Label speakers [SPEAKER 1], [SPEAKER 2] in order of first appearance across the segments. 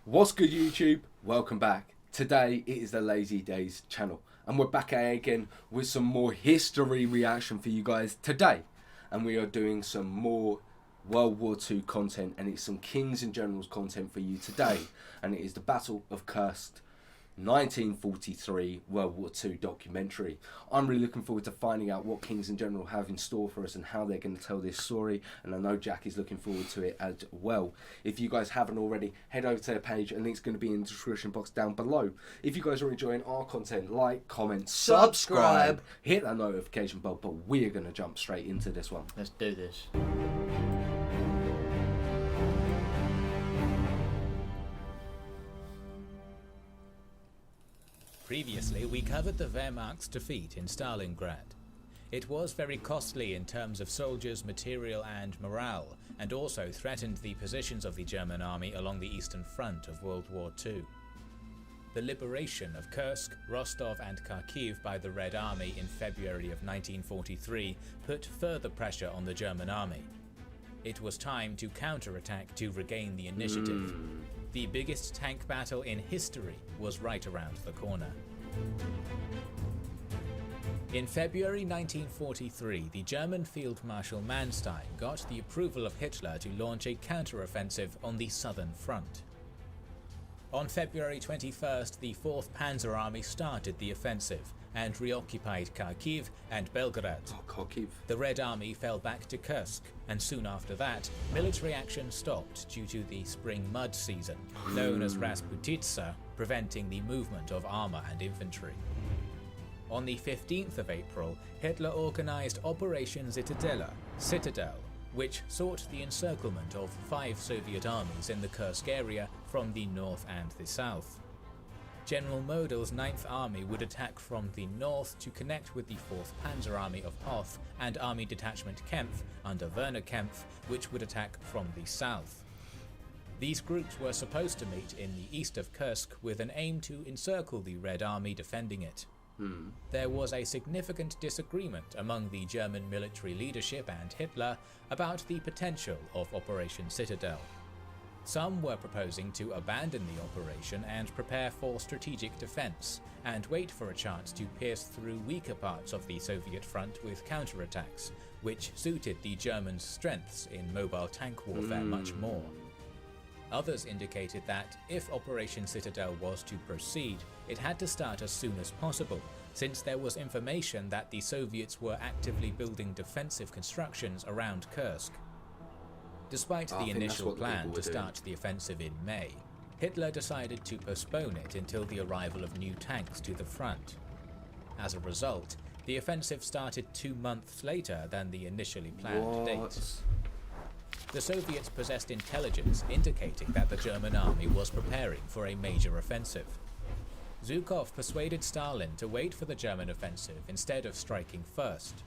[SPEAKER 1] What's good, YouTube? Welcome back. Today it is the LazyDaze Channel, and we're back at it again with some more history reaction for you guys today. And we are doing some more World War II content, and it's some Kings and Generals content for you today. And it is the Battle of Kursk 1943 World War II documentary. I'm really looking forward to finding out what Kings and General have in store for us and how they're going to tell this story, and I know Jack is looking forward to it as well. If you guys haven't already, head over to their page, and link's going to be in the description box down below. If you guys are enjoying our content, like, comment, subscribe, hit that notification bell, but we're going to jump straight into this one.
[SPEAKER 2] Let's do this.
[SPEAKER 3] Previously, we covered the Wehrmacht's defeat in Stalingrad. It was very costly in terms of soldiers, material and morale, and also threatened the positions of the German army along the eastern front of World War II. The liberation of Kursk, Rostov and Kharkiv by the Red Army in February of 1943 put further pressure on the German army. It was time to counterattack to regain the initiative. The biggest tank battle in history was right around the corner. In February 1943, the German Field Marshal Manstein got the approval of Hitler to launch a counteroffensive on the southern front. On February 21st, the 4th Panzer Army started the offensive and reoccupied Kharkiv and Belgrade. The Red Army fell back to Kursk, and soon after that, military action stopped due to the spring mud season, known as Rasputitsa, preventing the movement of armour and infantry. On the 15th of April, Hitler organised Operation Citadel, which sought the encirclement of 5 Soviet armies in the Kursk area from the north and the south. General Model's 9th Army would attack from the north to connect with the 4th Panzer Army of Hoth and Army Detachment Kempf under Werner Kempf, which would attack from the south. These groups were supposed to meet in the east of Kursk with an aim to encircle the Red Army defending it. There was a significant disagreement among the German military leadership and Hitler about the potential of Operation Citadel. Some were proposing to abandon the operation and prepare for strategic defense, and wait for a chance to pierce through weaker parts of the Soviet front with counterattacks, which suited the Germans' strengths in mobile tank warfare much more. Others indicated that if Operation Citadel was to proceed, it had to start as soon as possible, since there was information that the Soviets were actively building defensive constructions around Kursk. Despite the initial plan to start the offensive in May, Hitler decided to postpone it until the arrival of new tanks to the front. As a result, the offensive started 2 months later than the initially planned date. The Soviets possessed intelligence indicating that the German army was preparing for a major offensive. Zhukov persuaded Stalin to wait for the German offensive instead of striking first.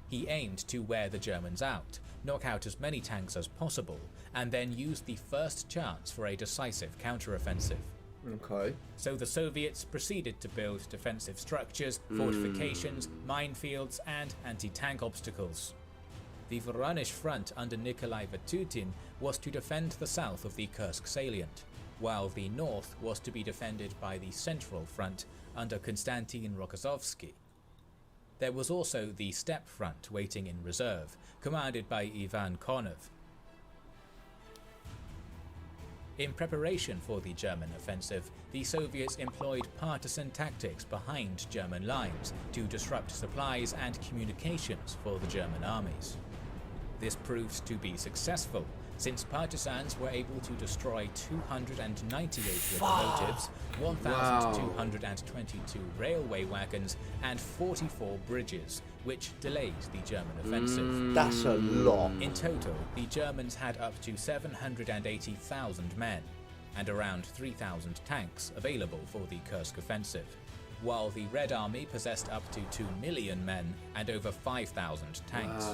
[SPEAKER 3] He aimed to wear the Germans out, knock out as many tanks as possible, and then use the first chance for a decisive counteroffensive.
[SPEAKER 1] Okay.
[SPEAKER 3] So the Soviets proceeded to build defensive structures, fortifications, minefields, and anti-tank obstacles. The Voronezh front under Nikolai Vatutin was to defend the south of the Kursk salient, while the north was to be defended by the Central Front under Konstantin Rokossovsky. There was also the Steppe Front waiting in reserve, commanded by Ivan Konov. In preparation for the German offensive, the Soviets employed partisan tactics behind German lines to disrupt supplies and communications for the German armies. This proved to be successful, since partisans were able to destroy 298 locomotives, 1,222 railway wagons, and 44 bridges, which delayed the German offensive.
[SPEAKER 2] That's a lot.
[SPEAKER 3] In total, the Germans had up to 780,000 men, and around 3,000 tanks available for the Kursk offensive, while the Red Army possessed up to 2 million men and over 5,000 tanks.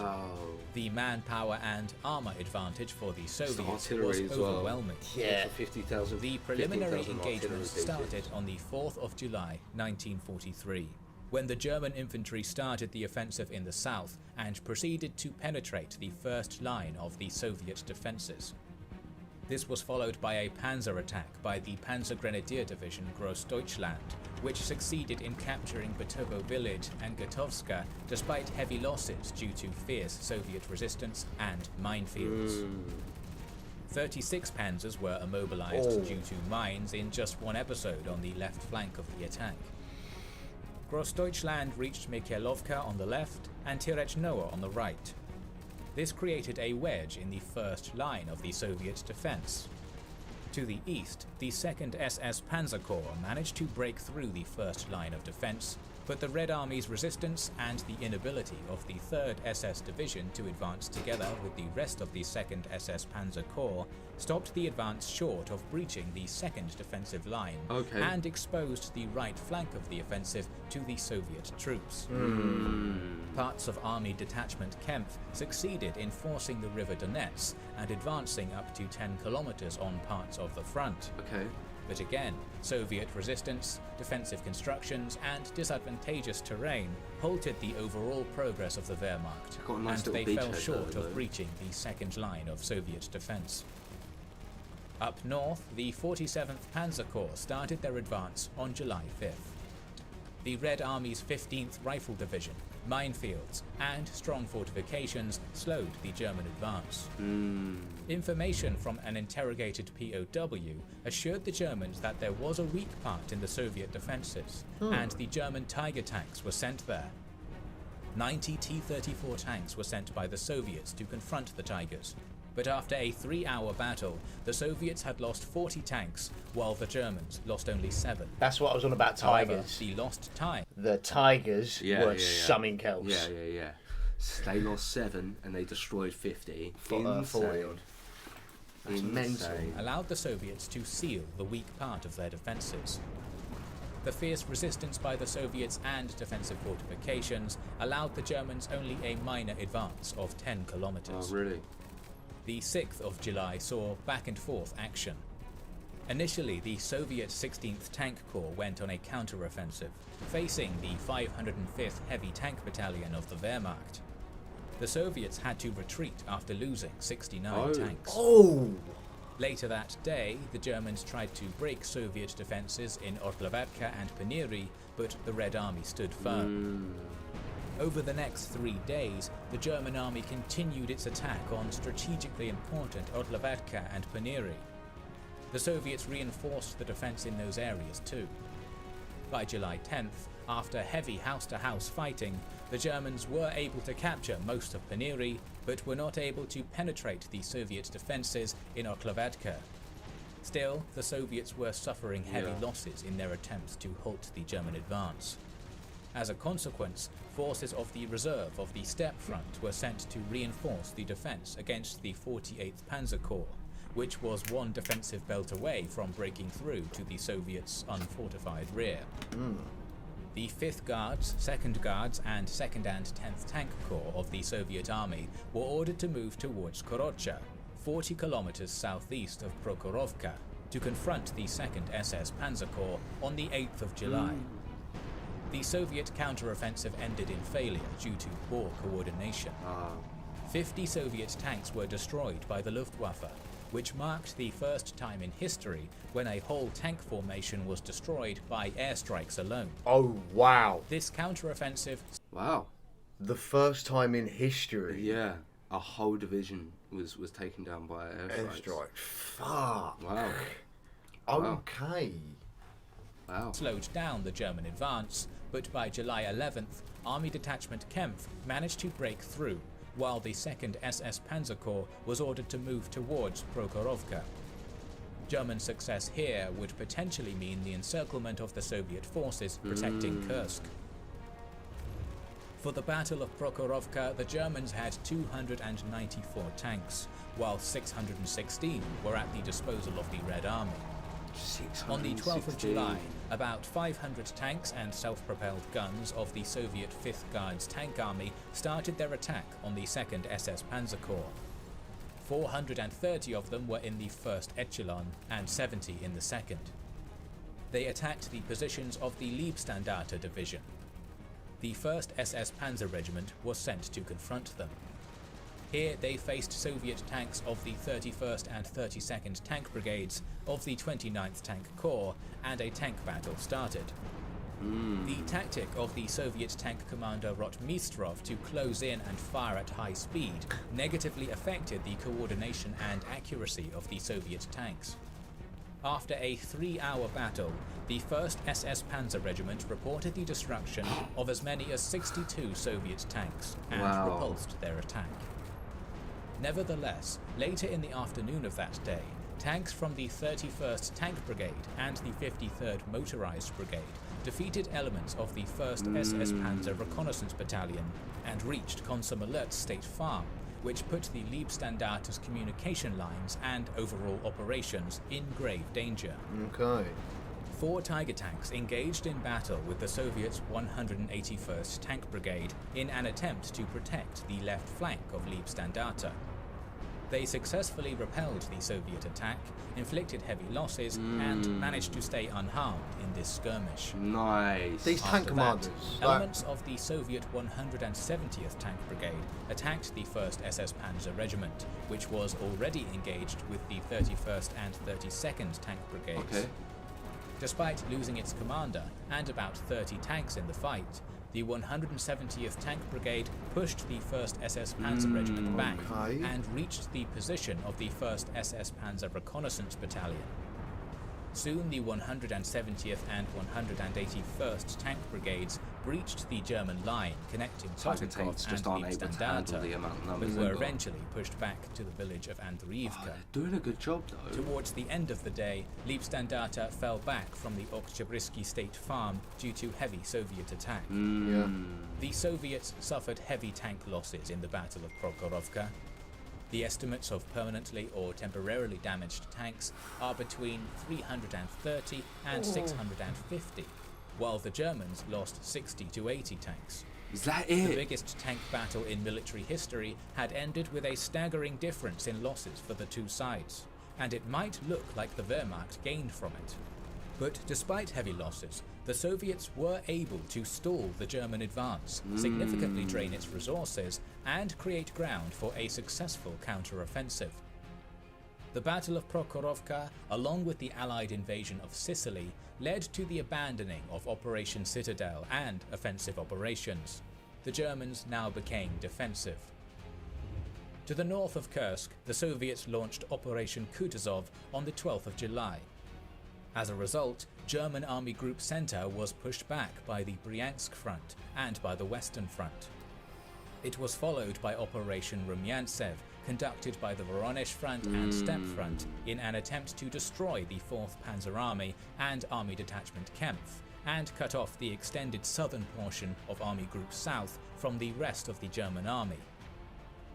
[SPEAKER 3] The manpower and armour advantage for the Soviets was overwhelming. The preliminary engagement started on the 4th of July 1943, when the German infantry started the offensive in the south and proceeded to penetrate the first line of the Soviet defences. This was followed by a panzer attack by the Panzergrenadier Division Großdeutschland, which succeeded in capturing Batovo village and Gotovska despite heavy losses due to fierce Soviet resistance and minefields. 36 panzers were immobilized due to mines in just one episode on the left flank of the attack. Großdeutschland reached Mikhailovka on the left and Tirechnoe on the right. This created a wedge in the first line of the Soviet defense. To the east, the 2nd SS Panzer Corps managed to break through the first line of defense, but the Red Army's resistance and the inability of the 3rd SS Division to advance together with the rest of the 2nd SS Panzer Corps stopped the advance short of breaching the 2nd defensive line and exposed the right flank of the offensive to the Soviet troops. Parts of Army Detachment Kempf succeeded in forcing the River Donets and advancing up to 10 kilometers on parts of the front. But again, Soviet resistance, defensive constructions, and disadvantageous terrain halted the overall progress of the Wehrmacht, and they fell short of breaching the second line of Soviet defense. Up north, the 47th Panzer Corps started their advance on July 5th. The Red Army's 15th Rifle Division, minefields, and strong fortifications slowed the German advance. Information from an interrogated POW assured the Germans that there was a weak part in the Soviet defences, and the German Tiger tanks were sent there. 90 T-34 tanks were sent by the Soviets to confront the Tigers, but after a 3-hour battle, the Soviets had lost 40 tanks, while the Germans lost only 7.
[SPEAKER 2] That's what I was on about Tigers.
[SPEAKER 3] However, the lost time.
[SPEAKER 2] The Tigers were something else.
[SPEAKER 1] They lost 7 and they destroyed 50.
[SPEAKER 2] 40 odd.
[SPEAKER 1] Immense.
[SPEAKER 3] Allowed the Soviets to seal the weak part of their defences. The fierce resistance by the Soviets and defensive fortifications allowed the Germans only a minor advance of 10 kilometers.
[SPEAKER 1] Oh, really?
[SPEAKER 3] The 6th of July saw back-and-forth action. Initially, the Soviet 16th Tank Corps went on a counter-offensive, facing the 505th Heavy Tank Battalion of the Wehrmacht. The Soviets had to retreat after losing 69 tanks. Later that day, the Germans tried to break Soviet defences in Orlovatka and Paniri, but the Red Army stood firm. Over the next 3 days, the German army continued its attack on strategically important Orlovatka and Paniri. The Soviets reinforced the defense in those areas too. By July 10th, after heavy house-to-house fighting, the Germans were able to capture most of Paniri, but were not able to penetrate the Soviet defences in Orlovatka. Still, the Soviets were suffering heavy losses in their attempts to halt the German advance. As a consequence, forces of the reserve of the Steppe Front were sent to reinforce the defence against the 48th Panzer Corps, which was one defensive belt away from breaking through to the Soviets' unfortified rear. The 5th Guards, 2nd Guards, and 2nd and 10th Tank Corps of the Soviet Army were ordered to move towards Korocha, 40 kilometers southeast of Prokhorovka, to confront the 2nd SS Panzer Corps on the 8th of July. The Soviet counter-offensive ended in failure due to poor coordination. 50 Soviet tanks were destroyed by the Luftwaffe, which marked the first time in history when a whole tank formation was destroyed by airstrikes alone.
[SPEAKER 2] Oh, wow.
[SPEAKER 3] This counter-offensive...
[SPEAKER 1] Wow.
[SPEAKER 2] The first time in history.
[SPEAKER 1] Yeah. A whole division was taken down by airstrikes.
[SPEAKER 2] Fuck.
[SPEAKER 1] Wow.
[SPEAKER 2] Okay.
[SPEAKER 1] Wow.
[SPEAKER 3] Slowed down the German advance, but by July 11th, Army Detachment Kempf managed to break through, while the 2nd SS Panzer Corps was ordered to move towards Prokhorovka. German success here would potentially mean the encirclement of the Soviet forces protecting Kursk. For the Battle of Prokhorovka, the Germans had 294 tanks, while 616 were at the disposal of the Red Army. On the 12th of July, about 500 tanks and self-propelled guns of the Soviet 5th Guards Tank Army started their attack on the 2nd SS Panzer Corps. 430 of them were in the 1st Echelon and 70 in the 2nd. They attacked the positions of the Leibstandarte Division. The 1st SS Panzer Regiment was sent to confront them. Here they faced Soviet tanks of the 31st and 32nd Tank Brigades of the 29th Tank Corps, and a tank battle started. The tactic of the Soviet tank commander Rotmistrov to close in and fire at high speed negatively affected the coordination and accuracy of the Soviet tanks. After a 3-hour battle, the 1st SS Panzer Regiment reported the destruction of as many as 62 Soviet tanks and repulsed their attack. Nevertheless, later in the afternoon of that day, tanks from the 31st Tank Brigade and the 53rd Motorized Brigade defeated elements of the 1st SS Panzer Reconnaissance Battalion and reached Komsomolets State Farm, which put the Leibstandarte's communication lines and overall operations in grave danger.
[SPEAKER 2] Okay.
[SPEAKER 3] 4 Tiger tanks engaged in battle with the Soviets' 181st Tank Brigade in an attempt to protect the left flank of Leibstandarte. They successfully repelled the Soviet attack, inflicted heavy losses, and managed to stay unharmed in this skirmish.
[SPEAKER 1] Nice.
[SPEAKER 2] These tank
[SPEAKER 3] After
[SPEAKER 2] commanders.
[SPEAKER 3] that, elements of the Soviet 170th Tank Brigade attacked the 1st SS Panzer Regiment, which was already engaged with the 31st and 32nd Tank Brigades.
[SPEAKER 1] Okay.
[SPEAKER 3] Despite losing its commander and about 30 tanks in the fight, the 170th Tank Brigade pushed the 1st SS Panzer Regiment back and reached the position of the 1st SS Panzer Reconnaissance Battalion. Soon the 170th and 181st Tank Brigades breached the German line connecting
[SPEAKER 1] Tiger
[SPEAKER 3] Totenkopf
[SPEAKER 1] tanks
[SPEAKER 3] and
[SPEAKER 1] just aren't able to handle the
[SPEAKER 3] Leibstandarte,
[SPEAKER 1] amount of
[SPEAKER 3] but
[SPEAKER 1] numbers
[SPEAKER 3] were
[SPEAKER 1] they've got.
[SPEAKER 3] eventually pushed back to the village of Andriivka.
[SPEAKER 1] They're doing a good job though.
[SPEAKER 3] Towards the end of the day, Leibstandarte fell back from the Oktyabrsky State Farm due to heavy Soviet attack.
[SPEAKER 2] Yeah.
[SPEAKER 3] The Soviets suffered heavy tank losses in the Battle of Prokhorovka. The estimates of permanently or temporarily damaged tanks are between 330 and 650, while the Germans lost 60 to 80 tanks.
[SPEAKER 1] Is that
[SPEAKER 3] The
[SPEAKER 1] it?
[SPEAKER 3] biggest tank battle in military history had ended with a staggering difference in losses for the two sides, and it might look like the Wehrmacht gained from it. But despite heavy losses, the Soviets were able to stall the German advance, significantly drain its resources, and create ground for a successful counter-offensive. The Battle of Prokhorovka, along with the Allied invasion of Sicily, led to the abandoning of Operation Citadel and offensive operations. The Germans now became defensive. To the north of Kursk, the Soviets launched Operation Kutuzov on the 12th of July. As a result, German Army Group Center was pushed back by the Bryansk front and by the Western Front. It was followed by Operation Rumyantsev, conducted by the Voronezh Front and Steppe Front in an attempt to destroy the 4th Panzer Army and Army Detachment Kempf, and cut off the extended southern portion of Army Group South from the rest of the German army.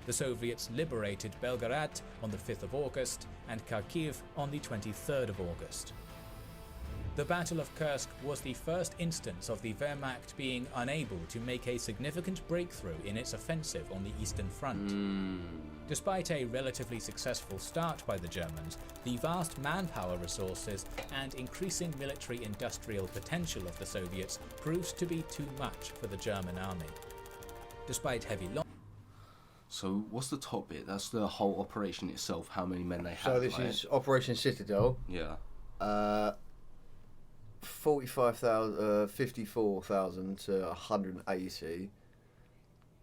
[SPEAKER 3] The Soviets liberated Belgorod on the 5th of August and Kharkiv on the 23rd of August. The Battle of Kursk was the first instance of the Wehrmacht being unable to make a significant breakthrough in its offensive on the Eastern Front. Despite a relatively successful start by the Germans, the vast manpower resources and increasing military-industrial potential of the Soviets proved to be too much for the German army. Despite heavy losses.
[SPEAKER 1] So what's the top bit? That's the whole operation itself, how many men they had.
[SPEAKER 2] So this is Operation Citadel.
[SPEAKER 1] Yeah.
[SPEAKER 2] 54,000 to 180.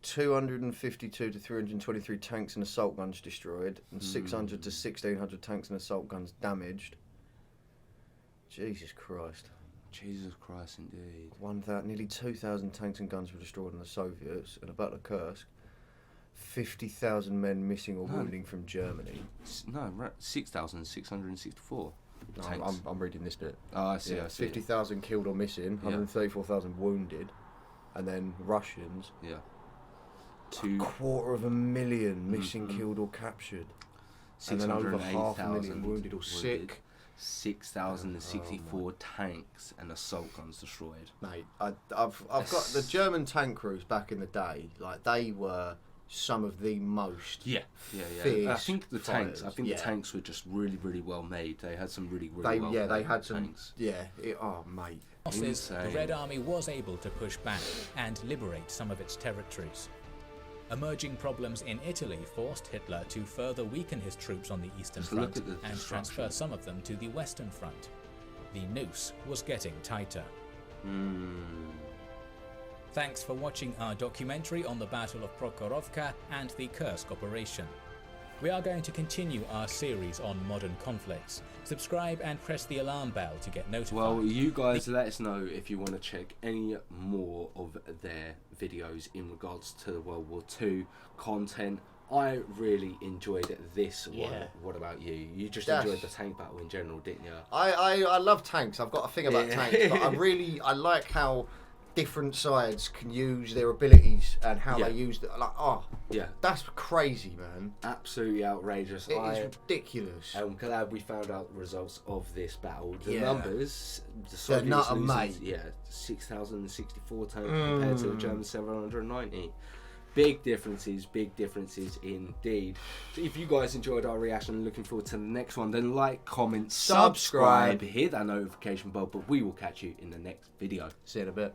[SPEAKER 2] 252 to 323 tanks and assault guns destroyed, and 600 to 1,600 tanks and assault guns damaged. Jesus Christ.
[SPEAKER 1] Jesus Christ, indeed.
[SPEAKER 2] Nearly 2,000 tanks and guns were destroyed in the Soviets in the Battle of Kursk. 50,000 men missing or wounding from Germany.
[SPEAKER 1] 6,664
[SPEAKER 2] No,
[SPEAKER 1] tanks.
[SPEAKER 2] I'm reading this bit.
[SPEAKER 1] Oh, I see,
[SPEAKER 2] Yeah,
[SPEAKER 1] I see.
[SPEAKER 2] 50,000 killed or missing, 134,000 wounded, and then Russians.
[SPEAKER 1] Yeah.
[SPEAKER 2] 250,000 missing, killed or captured, and then over 500,000 wounded or sick.
[SPEAKER 1] 6,064 tanks and assault guns destroyed.
[SPEAKER 2] Mate, I've got the German tank crews back in the day. Like, they were some of the most fierce
[SPEAKER 1] I think the tanks.
[SPEAKER 2] fighters.
[SPEAKER 1] The tanks were just really, really well made. They had some really,
[SPEAKER 2] They
[SPEAKER 1] well
[SPEAKER 2] they
[SPEAKER 1] made
[SPEAKER 2] had some
[SPEAKER 1] tanks.
[SPEAKER 2] oh mate.
[SPEAKER 3] The
[SPEAKER 1] Insane.
[SPEAKER 3] Red Army was able to push back and liberate some of its territories. Emerging problems in Italy forced Hitler to further weaken his troops on the Eastern
[SPEAKER 1] Just look
[SPEAKER 3] Front
[SPEAKER 1] at the
[SPEAKER 3] and
[SPEAKER 1] destruction.
[SPEAKER 3] transfer some of them to the Western Front. The noose was getting tighter. Thanks for watching our documentary on the Battle of Prokhorovka and the Kursk operation. We are going to continue our series on modern conflicts. Subscribe and press the alarm bell to get notified.
[SPEAKER 1] Well, you guys let us know if you want to check any more of their videos in regards to the World War II content. I really enjoyed this one.
[SPEAKER 2] Yeah.
[SPEAKER 1] What about you? You just
[SPEAKER 2] Yes.
[SPEAKER 1] enjoyed the tank battle in general, didn't you?
[SPEAKER 2] I love tanks. I've got a thing about
[SPEAKER 1] Yeah.
[SPEAKER 2] tanks, but I like how different sides can use their abilities and how
[SPEAKER 1] Yeah.
[SPEAKER 2] they use it. Like, oh,
[SPEAKER 1] Yeah,
[SPEAKER 2] that's crazy, man.
[SPEAKER 1] absolutely outrageous.
[SPEAKER 2] It is ridiculous.
[SPEAKER 1] I'm glad we found out the results of this battle. The
[SPEAKER 2] Yeah.
[SPEAKER 1] numbers, the
[SPEAKER 2] They're
[SPEAKER 1] Soviets
[SPEAKER 2] not a
[SPEAKER 1] losing,
[SPEAKER 2] mate.
[SPEAKER 1] yeah, 6,064 tanks compared to the German 790. Big differences indeed. So if you guys enjoyed our reaction and looking forward to the next one, then like, comment, subscribe, hit that notification bell, but we will catch you in the next video.
[SPEAKER 2] See you in a bit.